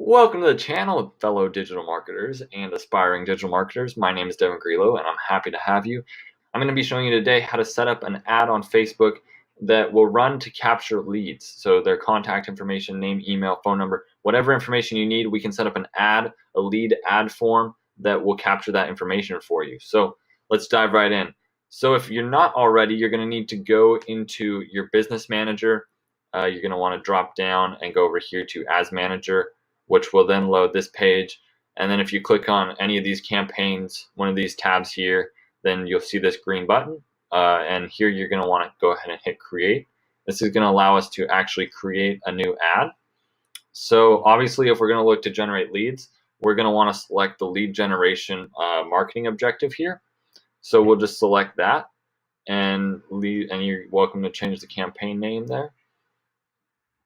Welcome to the channel, fellow digital marketers and aspiring digital marketers. My name is Devin Grillo, and I'm happy to have you. I'm going to be showing you today how to set up an ad on Facebook that will run to capture leads. So their contact information, name, email, phone number, whatever information you need, we can set up an ad, a lead ad form that will capture that information for you. So let's dive right in. So if you're not already, you're going to need to go into your business manager. You're going to want to drop down and go over here to Ads Manager, which will then load this page. And then if you click on any of these campaigns, one of these tabs here, then you'll see this green button. And here you're going to want to go ahead and hit create. This is going to allow us to actually create a new ad. So obviously, if we're going to look to generate leads, we're going to want to select the lead generation marketing objective here. So we'll just select that, and you're welcome to change the campaign name there.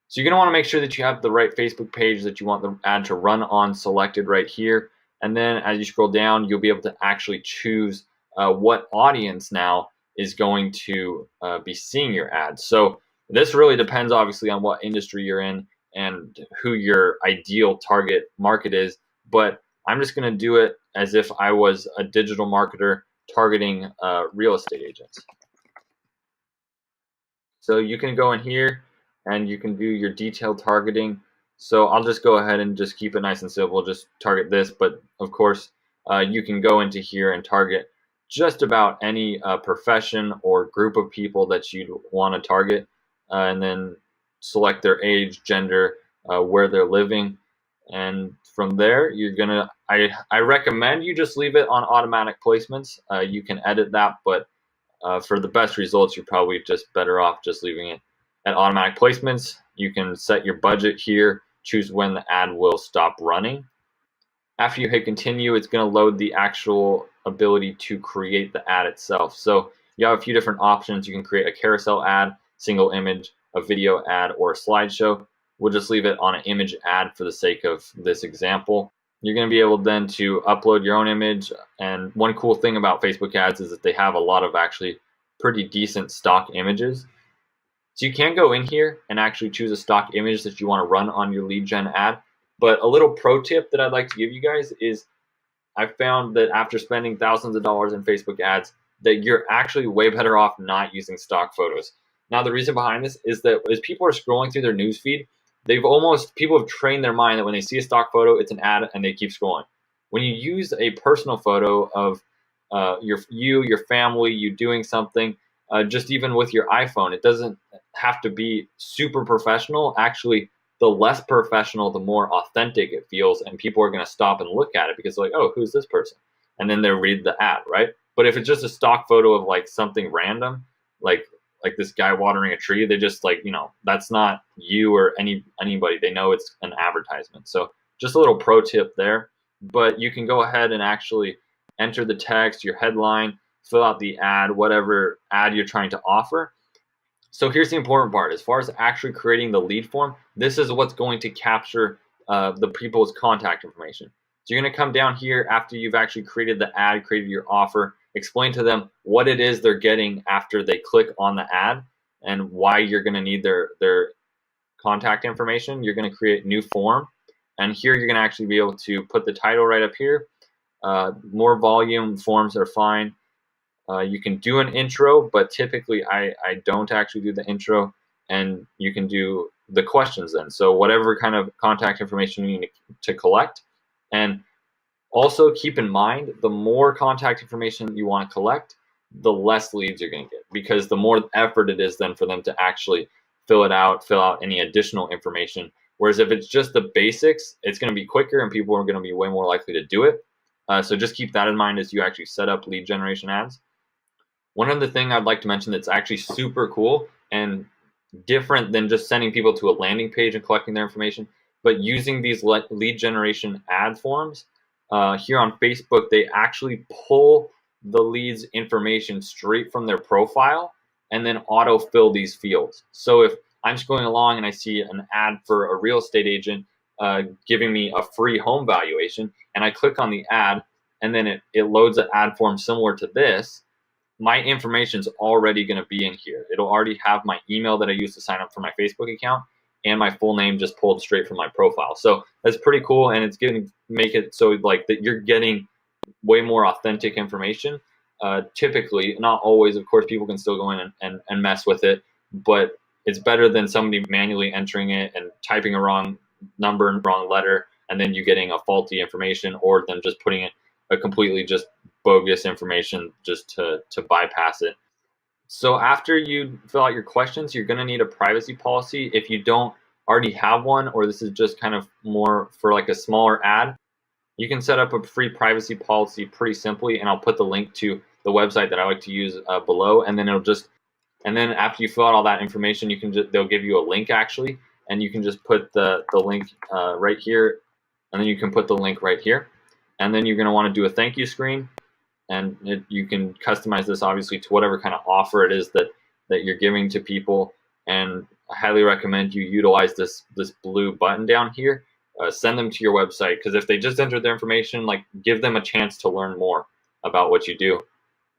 So you're going to want to make sure that you have the right Facebook page that you want the ad to run on selected right here. And then as you scroll down, you'll be able to actually choose what audience now is going to be seeing your ad. So this really depends obviously on what industry you're in and who your ideal target market is. But I'm just going to do it as if I was a digital marketer targeting real estate agents. So you can go in here and you can do your detailed targeting. So I'll just go ahead and just keep it nice and simple, just target this. But of course, you can go into here and target just about any profession or group of people that you'd want to target, and then select their age, gender, where they're living. And from there, you're gonna, I recommend you just leave it on automatic placements. You can edit that, but for the best results, you're probably just better off just leaving it at automatic placements. You can set your budget here, choose when the ad will stop running. After you hit continue, it's going to load the actual ability to create the ad itself. So you have a few different options. You can create a carousel ad, single image, a video ad, or a slideshow. We'll just leave it on an image ad for the sake of this example. You're going to be able then to upload your own image. And one cool thing about Facebook ads is that they have a lot of actually pretty decent stock images. So you can go in here and actually choose a stock image that you want to run on your lead gen ad. But a little pro tip that I'd like to give you guys is I found that after spending thousands of dollars in Facebook ads, that you're actually way better off not using stock photos. Now, the reason behind this is that as people are scrolling through their newsfeed, people have trained their mind that when they see a stock photo, it's an ad, and they keep scrolling. When you use a personal photo of your family, you doing something, just even with your iPhone, it doesn't have to be super professional. Actually, the less professional, the more authentic it feels, and people are going to stop and look at it because they're like, oh, who's this person? And then they'll read the ad, right? But if it's just a stock photo of like something random, like this guy watering a tree, they just like, that's not you or anybody. They know it's an advertisement. So just a little pro tip there. But you can go ahead and actually enter the text, your headline, fill out the ad, whatever ad you're trying to offer. So here's the important part. As far as actually creating the lead form, this is what's going to capture the people's contact information. So you're going to come down here after you've actually created the ad, created your offer, explain to them what it is they're getting after they click on the ad and why you're going to need their contact information. You're going to create new form. And here you're going to actually be able to put the title right up here. More volume forms are fine. You can do an intro, but typically I don't actually do the intro, and you can do the questions then. So whatever kind of contact information you need to collect. And also keep in mind, the more contact information you want to collect, the less leads you're going to get, because the more effort it is then for them to actually fill out any additional information. Whereas if it's just the basics, it's going to be quicker and people are going to be way more likely to do it. So just keep that in mind as you actually set up lead generation ads. One other thing I'd like to mention that's actually super cool and different than just sending people to a landing page and collecting their information, but using these lead generation ad forms here on Facebook, they actually pull the leads information straight from their profile and then autofill these fields. So if I'm just going along and I see an ad for a real estate agent giving me a free home valuation, and I click on the ad, and then it loads an ad form similar to this, my information is already going to be in here. It'll already have my email that I use to sign up for my Facebook account. and my full name just pulled straight from my profile. So that's pretty cool, and it's going to make it so like that you're getting way more authentic information. Typically, not always, of course, people can still go in and mess with it, but it's better than somebody manually entering it and typing a wrong number and wrong letter, and then you getting a faulty information, or them just putting it a completely just bogus information just to bypass it. So after you fill out your questions, you're going to need a privacy policy. If you don't already have one, or this is just kind of more for like a smaller ad, you can set up a free privacy policy pretty simply, and I'll put the link to the website that I like to use below, and then and then after you fill out all that information, they'll give you a link actually, and you can just put the link right here, and then you can put the link right here, and then you're going to want to do a thank you screen, and you can customize this obviously to whatever kind of offer it is that you're giving to people, and I highly recommend you utilize this blue button down here. Send them to your website, because if they just entered their information, like, give them a chance to learn more about what you do.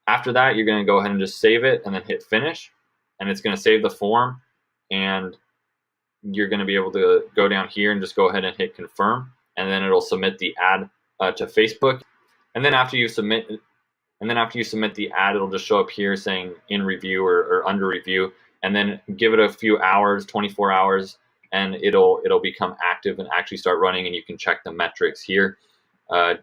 After that, you're going to go ahead and just save it and then hit finish, and it's going to save the form, and you're going to be able to go down here and just go ahead and hit confirm, and then it'll submit the ad to Facebook. And then after you submit the ad, it'll just show up here saying in review or under review, and then give it a few hours, 24 hours, and it'll become active and actually start running, and you can check the metrics here. And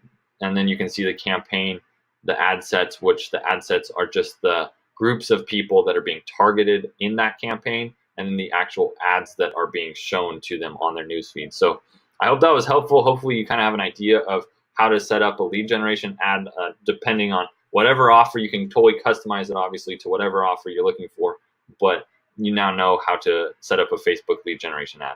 then you can see the campaign, the ad sets, which the ad sets are just the groups of people that are being targeted in that campaign, and then the actual ads that are being shown to them on their newsfeed. So I hope that was helpful. Hopefully you kind of have an idea of how to set up a lead generation ad depending on whatever offer. You can totally customize it obviously to whatever offer you're looking for, but you now know how to set up a Facebook lead generation ad.